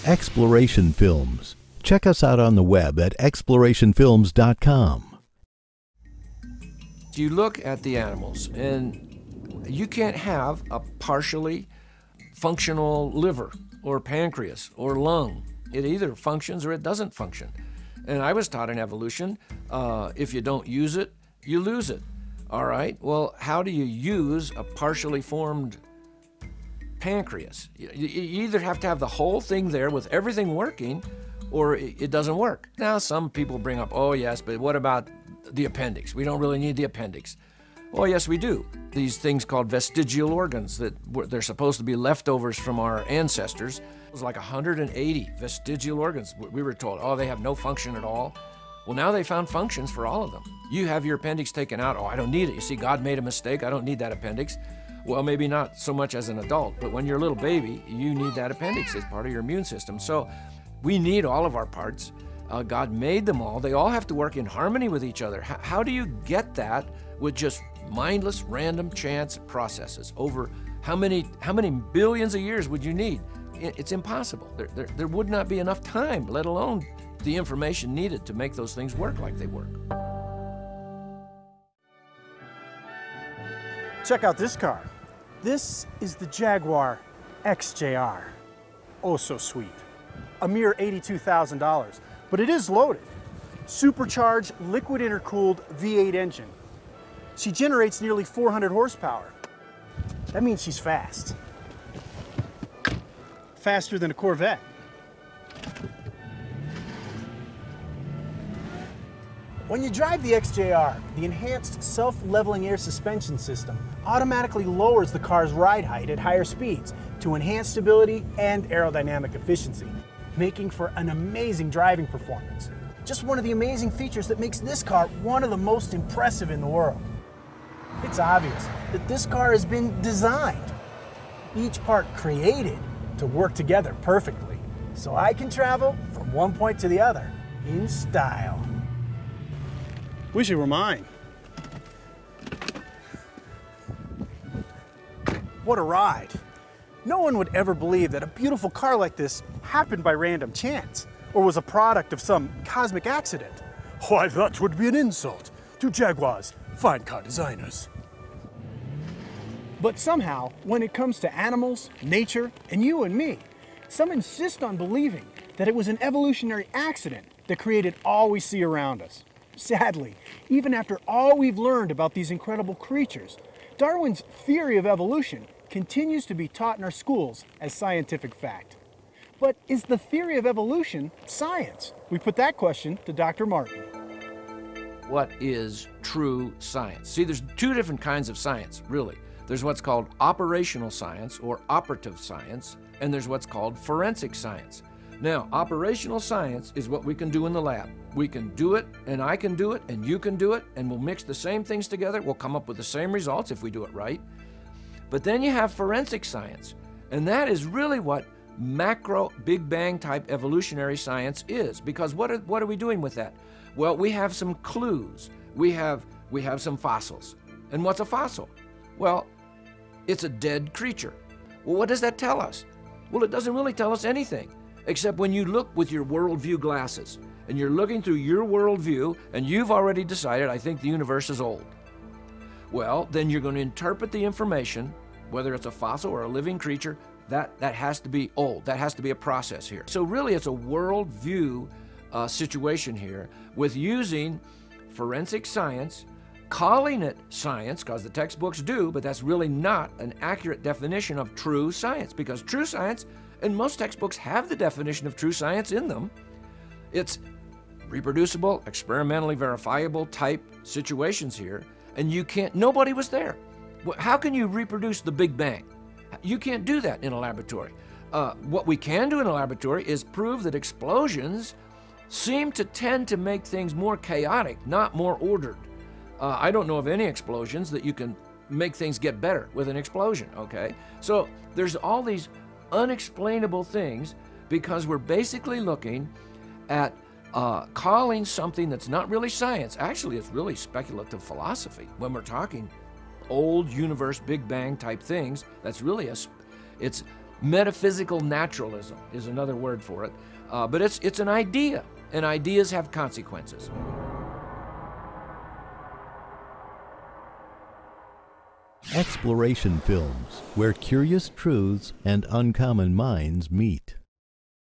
Exploration Films. Check us out on the web at explorationfilms.com. You look at the animals, and you can't have a partially functional liver or pancreas or lung. It either functions or it doesn't function. And I was taught in evolution, if you don't use it, you lose it. All right, well, how do you use a partially formed pancreas? You either have to have the whole thing there with everything working, or it doesn't work. Now, some people bring up, oh yes, but what about the appendix? We don't really need the appendix. Oh yes, we do. These things called vestigial organs they're supposed to be leftovers from our ancestors. It was like 180 vestigial organs. We were told, oh, they have no function at all. Well, now they found functions for all of them. You have your appendix taken out. Oh, I don't need it. You see, God made a mistake. I don't need that appendix. Well, maybe not so much as an adult, but when you're a little baby, you need that appendix as part of your immune system. So we need all of our parts. God made them all. They all have to work in harmony with each other. How do you get that with just mindless, random chance processes over how many billions of years would you need? It's impossible. There would not be enough time, let alone the information needed to make those things work like they work. Check out this car. This is the Jaguar XJR. Oh, so sweet. A mere $82,000, but it is loaded. Supercharged, liquid intercooled V8 engine. She generates nearly 400 horsepower. That means she's fast. Faster than a Corvette. When you drive the XJR, the enhanced self-leveling air suspension system automatically lowers the car's ride height at higher speeds to enhance stability and aerodynamic efficiency, making for an amazing driving performance. Just one of the amazing features that makes this car one of the most impressive in the world. It's obvious that this car has been designed, each part created to work together perfectly, so I can travel from one point to the other in style. Wish it were mine. What a ride. No one would ever believe that a beautiful car like this happened by random chance or was a product of some cosmic accident. Why, that would be an insult to Jaguar's fine car designers. But somehow, when it comes to animals, nature, and you and me, some insist on believing that it was an evolutionary accident that created all we see around us. Sadly, even after all we've learned about these incredible creatures, Darwin's theory of evolution continues to be taught in our schools as scientific fact. But is the theory of evolution science? We put that question to Dr. Martin. What is true science? See, there's two different kinds of science, really. There's what's called operational science or operative science, and there's what's called forensic science. Now, operational science is what we can do in the lab. We can do it, and I can do it, and you can do it, and we'll mix the same things together. We'll come up with the same results if we do it right. But then you have forensic science, and that is really what macro Big Bang type evolutionary science is. Because what are we doing with that? Well, we have some clues. We have some fossils. And what's a fossil? Well, it's a dead creature. Well, what does that tell us? Well, it doesn't really tell us anything, except when you look with your worldview glasses, and you're looking through your worldview, and you've already decided, I think the universe is old. Well, then you're going to interpret the information, whether it's a fossil or a living creature, that has to be old. That has to be a process here. So really, it's a worldview situation here with using forensic science, calling it science, because the textbooks do, but that's really not an accurate definition of true science, because true science, and most textbooks have the definition of true science in them. It's reproducible, experimentally verifiable type situations here, and nobody was there. How can you reproduce the Big Bang? You can't do that in a laboratory. What we can do in a laboratory is prove that explosions seem to tend to make things more chaotic, not more ordered. I don't know of any explosions that you can make things get better with an explosion, okay? So there's all these unexplainable things because we're basically looking at calling something that's not really science. Actually, it's really speculative philosophy. When we're talking old universe, Big Bang type things, that's really it's Metaphysical naturalism is another word for it, but it's an idea, and ideas have consequences. Exploration Films, where curious truths and uncommon minds meet.